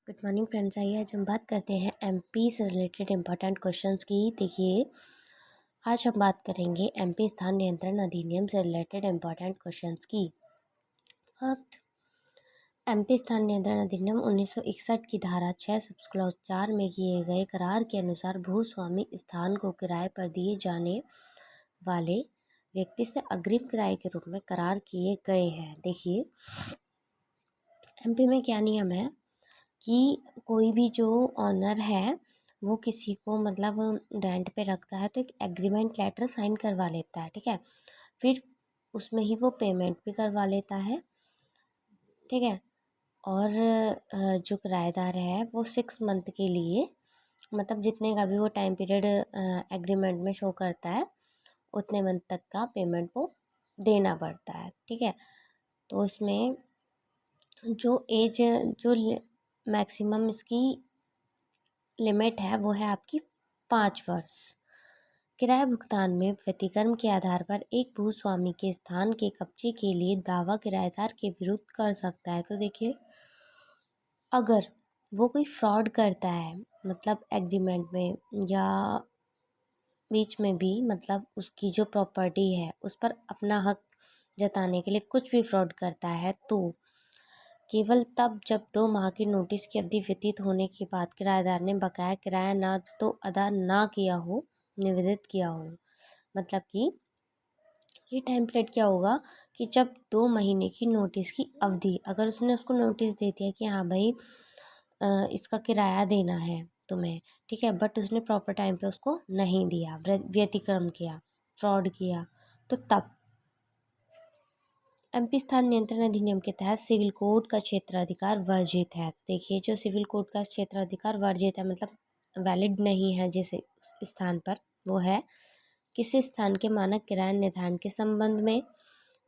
Good morning friends. आइए आज हम बात करते हैं एमपी से रिलेटेड इम्पोर्टेंट क्वेश्चंस की। देखिए, आज हम बात करेंगे एमपी स्थान नियंत्रण अधिनियम से रिलेटेड इम्पोर्टेंट क्वेश्चंस की। फर्स्ट, एमपी स्थान नियंत्रण अधिनियम 1961 की धारा 6 सब क्लॉज 4 में किए गए करार के अनुसार भूस्वामी स्थान को किराए पर दिए जाने वाले व्यक्ति से अग्रिम किराए के रूप में करार किए गए हैं। देखिए, एमपी में क्या नियम है कि कोई भी जो ऑनर है वो किसी को मतलब रेंट पे रखता है तो एक एग्रीमेंट लेटर साइन करवा लेता है, ठीक है। फिर उसमें ही वो पेमेंट भी करवा लेता है, ठीक है। और जो किराएदार है वो 6 मंथ के लिए मतलब जितने का भी वो टाइम पीरियड एग्रीमेंट में शो करता है उतने मंथ तक का पेमेंट वो देना पड़ता है, ठीक है। तो उसमें जो एज जो मैक्सिमम इसकी लिमिट है वो है आपकी 5 वर्ष। किराया भुगतान में व्यतिक्रम के आधार पर एक भूस्वामी के स्थान के कब्जे के लिए दावा किराएदार के विरुद्ध कर सकता है। तो देखिए, अगर वो कोई फ्रॉड करता है मतलब एग्रीमेंट में या बीच में भी मतलब उसकी जो प्रॉपर्टी है उस पर अपना हक जताने के लिए कुछ भी फ्रॉड करता है तो केवल तब जब 2 माह की नोटिस की अवधि व्यतीत होने के बाद किराएदार ने बकाया किराया ना तो अदा ना किया हो, निवेदित किया हो। मतलब कि ये टाइम पीरियड क्या होगा कि जब 2 महीने की नोटिस की अवधि, अगर उसने उसको नोटिस दे दिया कि हाँ भाई इसका किराया देना है तुम्हें, ठीक है, बट उसने प्रॉपर टाइम पे उसको नहीं दिया, व्यतिक्रम किया, फ्रॉड किया, तो तब एमपी स्थान नियंत्रण अधिनियम के तहत सिविल कोड का क्षेत्राधिकार वर्जित है। तो देखिए, जो सिविल कोड का क्षेत्राधिकार वर्जित है मतलब वैलिड नहीं है जिस स्थान पर, वो है किसी स्थान के मानक किराया निर्धारण के संबंध में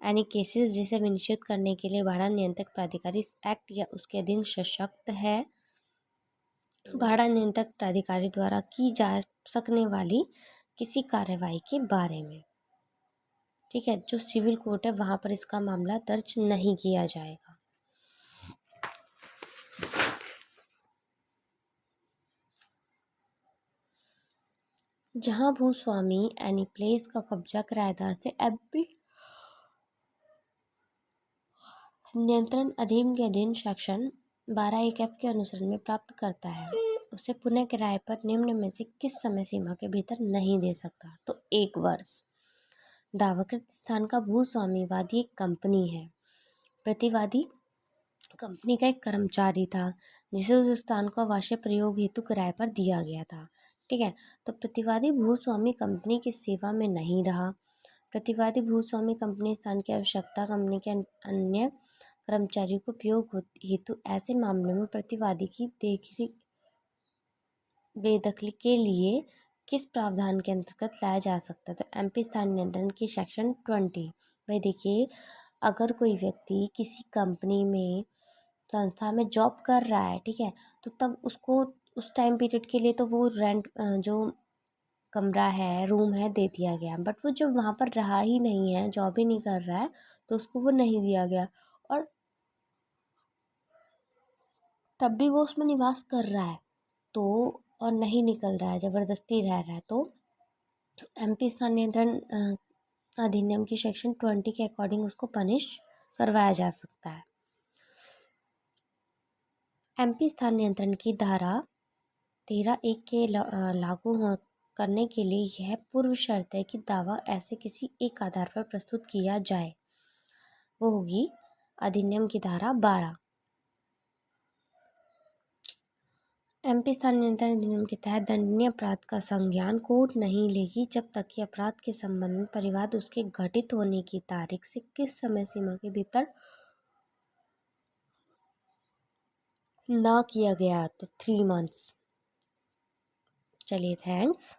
एनी केसेस जिसे विनिश्चित करने के लिए भाड़ा नियंत्रक प्राधिकारी एक्ट या उसके अधीन सशक्त है, भाड़ा नियंत्रक प्राधिकारी द्वारा की जा सकने वाली किसी कार्यवाही के बारे में, ठीक है। जो सिविल कोर्ट है वहाँ पर इसका मामला दर्ज नहीं किया जाएगा। जहाँ भूस्वामी एनी प्लेस का कब्जा किराएदार से एमपी नियंत्रण अधिनियम के अधीन सेक्शन 12(1)(f) के अनुसरण में प्राप्त करता है, उसे पुनः किराए पर निम्न में से किस समय सीमा के भीतर नहीं दे सकता। तो 1 वर्ष। दावाकृत स्थान का भूस्वामीवादी एक कंपनी है। प्रतिवादी कंपनी का एक कर्मचारी था जिसे उस स्थान को आवासीय प्रयोग हेतु किराए पर दिया गया था, ठीक है। तो प्रतिवादी भूस्वामी कंपनी की सेवा में नहीं रहा। प्रतिवादी भूस्वामी कंपनी स्थान की आवश्यकता कंपनी के अन्य कर्मचारियों को उपयोग हेतु ऐसे मामलों में प्रतिवादी की देखरेख बेदखली के लिए किस प्रावधान के अंतर्गत लाया जा सकता है। तो एमपी स्थान नियंत्रण की सेक्शन 20। भाई देखिए, अगर कोई व्यक्ति किसी कंपनी में संस्था में जॉब कर रहा है, ठीक है, तो तब उसको उस टाइम पीरियड के लिए तो वो रेंट जो कमरा है, रूम है, दे दिया गया, बट वो जब वहाँ पर रहा ही नहीं है, जॉब ही नहीं कर रहा है, तो उसको वो नहीं दिया गया और तब भी वो उसमें निवास कर रहा है तो और नहीं निकल रहा है, ज़बरदस्ती रह रहा है, तो एमपी स्थान नियंत्रण अधिनियम की सेक्शन 20 के अकॉर्डिंग उसको पनिश करवाया जा सकता है। एमपी स्थान नियंत्रण की धारा 13(1) के लागू करने के लिए यह पूर्व शर्त है कि दावा ऐसे किसी एक आधार पर प्रस्तुत किया जाए, वो होगी अधिनियम की धारा 12। एमपी स्थान नियंत्रण अधिनियम के तहत दंडनीय अपराध का संज्ञान कोर्ट नहीं लेगी जब तक कि अपराध के संबंध में परिवाद उसके घटित होने की तारीख से किस समय सीमा के भीतर ना किया गया। तो 3 मंथ्स। चलिए, थैंक्स।